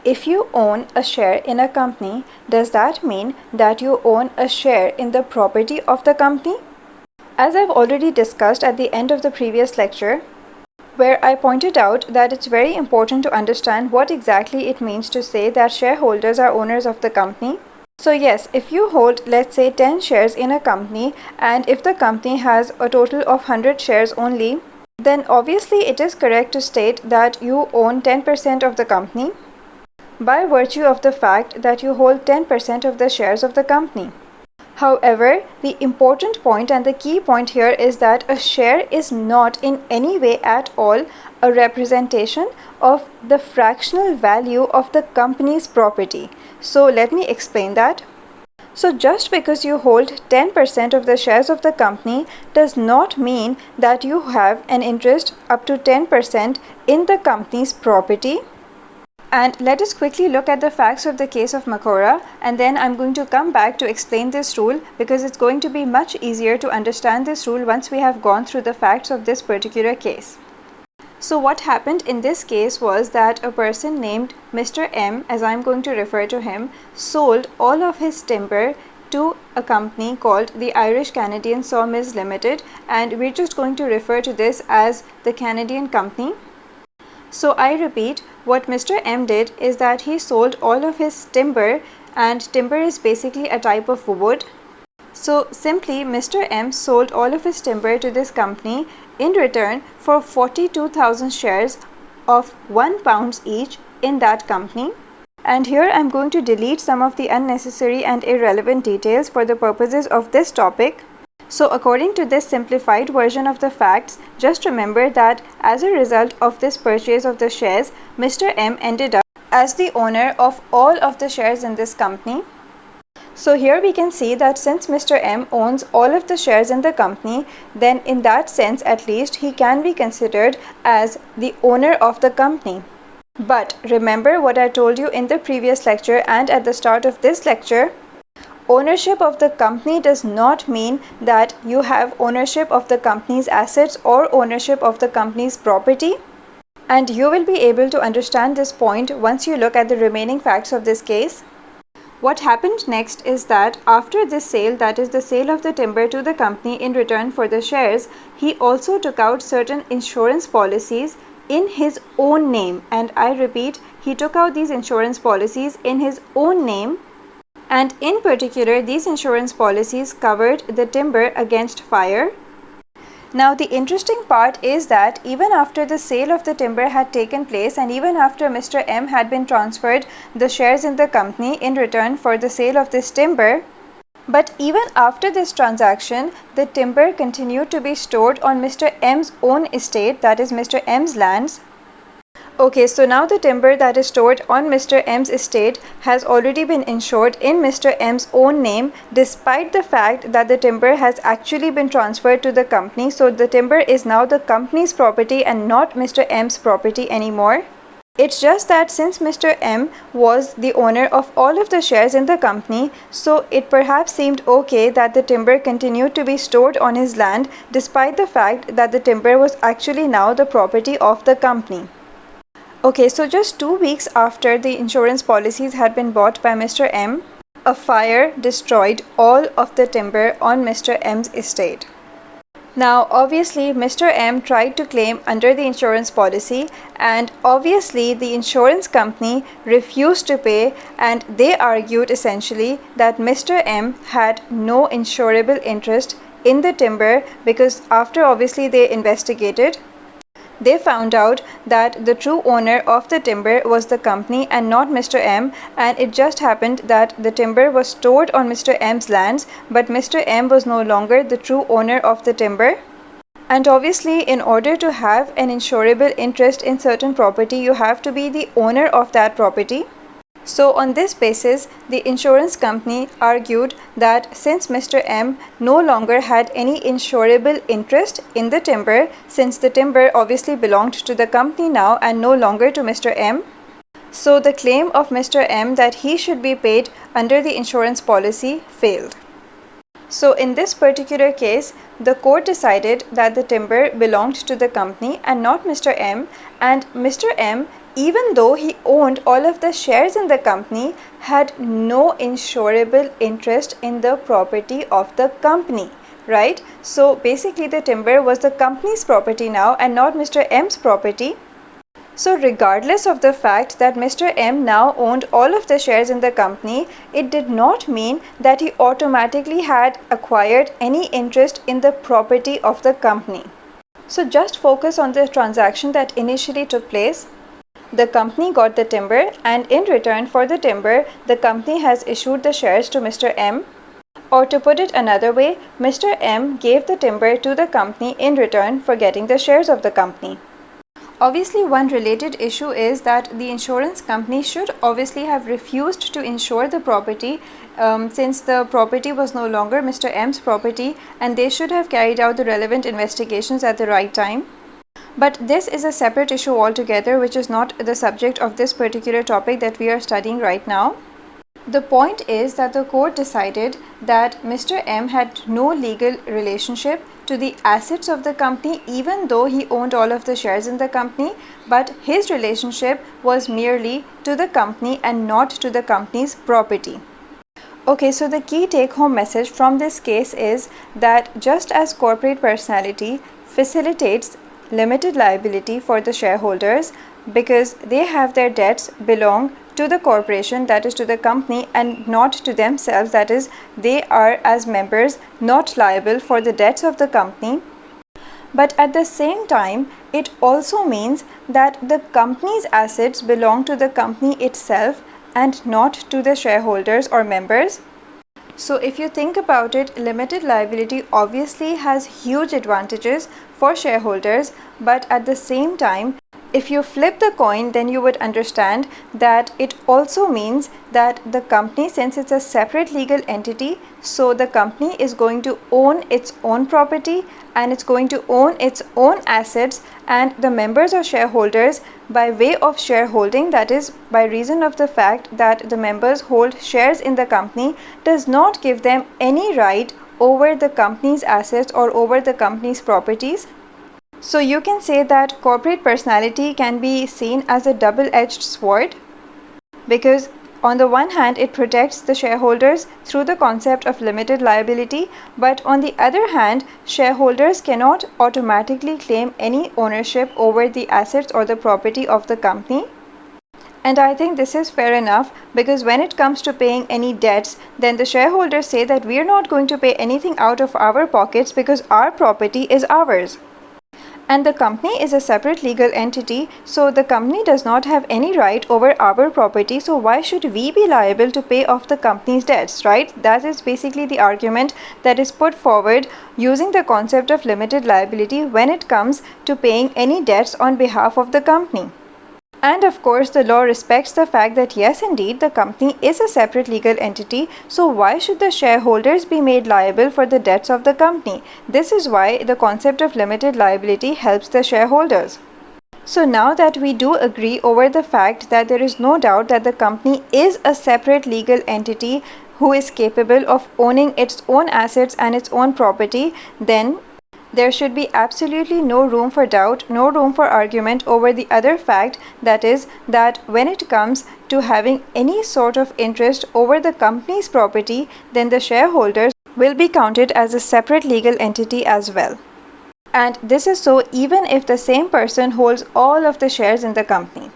if you own a share in a company, does that mean that you own a share in the property of the company? As I've already discussed at the end of the previous lecture, where I pointed out that it's very important to understand what exactly it means to say that shareholders are owners of the company. So yes, if you hold, let's say, 10 shares in a company, and if the company has a total of 100 shares only, then obviously it is correct to state that you own 10% of the company by virtue of the fact that you hold 10% of the shares of the company. However, the important point and the key point here is that a share is not in any way at all a representation of the fractional value of the company's property. So let me explain that. So just because you hold 10% of the shares of the company does not mean that you have an interest up to 10% in the company's property. And let us quickly look at the facts of the case of Makora, and then I'm going to come back to explain this rule because it's going to be much easier to understand this rule once we have gone through the facts of this particular case. So what happened in this case was that a person named Mr. M, as I'm going to refer to him, sold all of his timber to a company called the Irish Canadian Sawmills Limited, and we're just going to refer to this as the Canadian company. So I repeat, what Mr. M did is that he sold all of his timber, and timber is basically a type of wood. So simply Mr. M sold all of his timber to this company in return for 42,000 shares of £1 each in that company. And here I'm going to delete some of the unnecessary and irrelevant details for the purposes of this topic. So according to this simplified version of the facts, just remember that as a result of this purchase of the shares, Mr. M ended up as the owner of all of the shares in this company. So here we can see that since Mr. M owns all of the shares in the company, then in that sense at least he can be considered as the owner of the company. But remember what I told you in the previous lecture and at the start of this lecture, ownership of the company does not mean that you have ownership of the company's assets or ownership of the company's property. And you will be able to understand this point once you look at the remaining facts of this case. What happened next is that after this sale, that is the sale of the timber to the company in return for the shares, he also took out certain insurance policies in his own name. And I repeat, he took out these insurance policies in his own name. And in particular, these insurance policies covered the timber against fire. Now the interesting part is that even after the sale of the timber had taken place and even after Mr. M had been transferred the shares in the company in return for the sale of this timber, but even after this transaction, the timber continued to be stored on Mr. M's own estate, that is Mr. M's lands. Okay, so now the timber that is stored on Mr. M's estate has already been insured in Mr. M's own name, despite the fact that the timber has actually been transferred to the company. So the timber is now the company's property and not Mr. M's property anymore. It's just that since Mr. M was the owner of all of the shares in the company, so it perhaps seemed okay that the timber continued to be stored on his land, despite the fact that the timber was actually now the property of the company. Okay, so just 2 weeks after the insurance policies had been bought by Mr. M, a fire destroyed all of the timber on Mr. M's estate. Now, obviously, Mr. M tried to claim under the insurance policy, and obviously the insurance company refused to pay, and they argued essentially that Mr. M had no insurable interest in the timber because after obviously they investigated, they found out that the true owner of the timber was the company and not Mr. M, and it just happened that the timber was stored on Mr. M's lands, but Mr. M was no longer the true owner of the timber. And obviously, in order to have an insurable interest in certain property, you have to be the owner of that property. So on this basis, the insurance company argued that since Mr. M no longer had any insurable interest in the timber, since the timber obviously belonged to the company now and no longer to Mr. M, so the claim of Mr. M that he should be paid under the insurance policy failed. So in this particular case, the court decided that the timber belonged to the company and not Mr. M, and Mr. M even though he owned all of the shares in the company, had no insurable interest in the property of the company, right? So basically the timber was the company's property now and not Mr. M's property. So regardless of the fact that Mr. M now owned all of the shares in the company, it did not mean that he automatically had acquired any interest in the property of the company. So just focus on the transaction that initially took place. The company got the timber, and in return for the timber, the company has issued the shares to Mr. M. Or to put it another way, Mr. M gave the timber to the company in return for getting the shares of the company. Obviously, one related issue is that the insurance company should obviously have refused to insure the property since the property was no longer Mr. M's property, and they should have carried out the relevant investigations at the right time. But this is a separate issue altogether, which is not the subject of this particular topic that we are studying right now. The point is that the court decided that Mr. M had no legal relationship to the assets of the company, even though he owned all of the shares in the company, but his relationship was merely to the company and not to the company's property. Okay, so the key take-home message from this case is that just as corporate personality facilitates limited liability for the shareholders because they have their debts belong to the corporation, that is to the company, and not to themselves, that is they are as members not liable for the debts of the company. But at the same time, it also means that the company's assets belong to the company itself and not to the shareholders or members. So if you think about it, limited liability obviously has huge advantages for shareholders, but at the same time, if you flip the coin, then you would understand that it also means that the company, since it's a separate legal entity, so the company is going to own its own property and it's going to own its own assets, and the members or shareholders, by way of shareholding, that is by reason of the fact that the members hold shares in the company, does not give them any right over the company's assets or over the company's properties. So you can say that corporate personality can be seen as a double-edged sword, because on the one hand it protects the shareholders through the concept of limited liability, but on the other hand shareholders cannot automatically claim any ownership over the assets or the property of the company. And I think this is fair enough, because when it comes to paying any debts, then the shareholders say that we are not going to pay anything out of our pockets because our property is ours. And the company is a separate legal entity, so the company does not have any right over our property, so why should we be liable to pay off the company's debts, right? That is basically the argument that is put forward using the concept of limited liability when it comes to paying any debts on behalf of the company. And of course, the law respects the fact that yes, indeed, the company is a separate legal entity, so why should the shareholders be made liable for the debts of the company? This is why the concept of limited liability helps the shareholders. So now that we do agree over the fact that there is no doubt that the company is a separate legal entity who is capable of owning its own assets and its own property, then there should be absolutely no room for doubt, no room for argument over the other fact, that is that when it comes to having any sort of interest over the company's property, then the shareholders will be counted as a separate legal entity as well. And this is so even if the same person holds all of the shares in the company.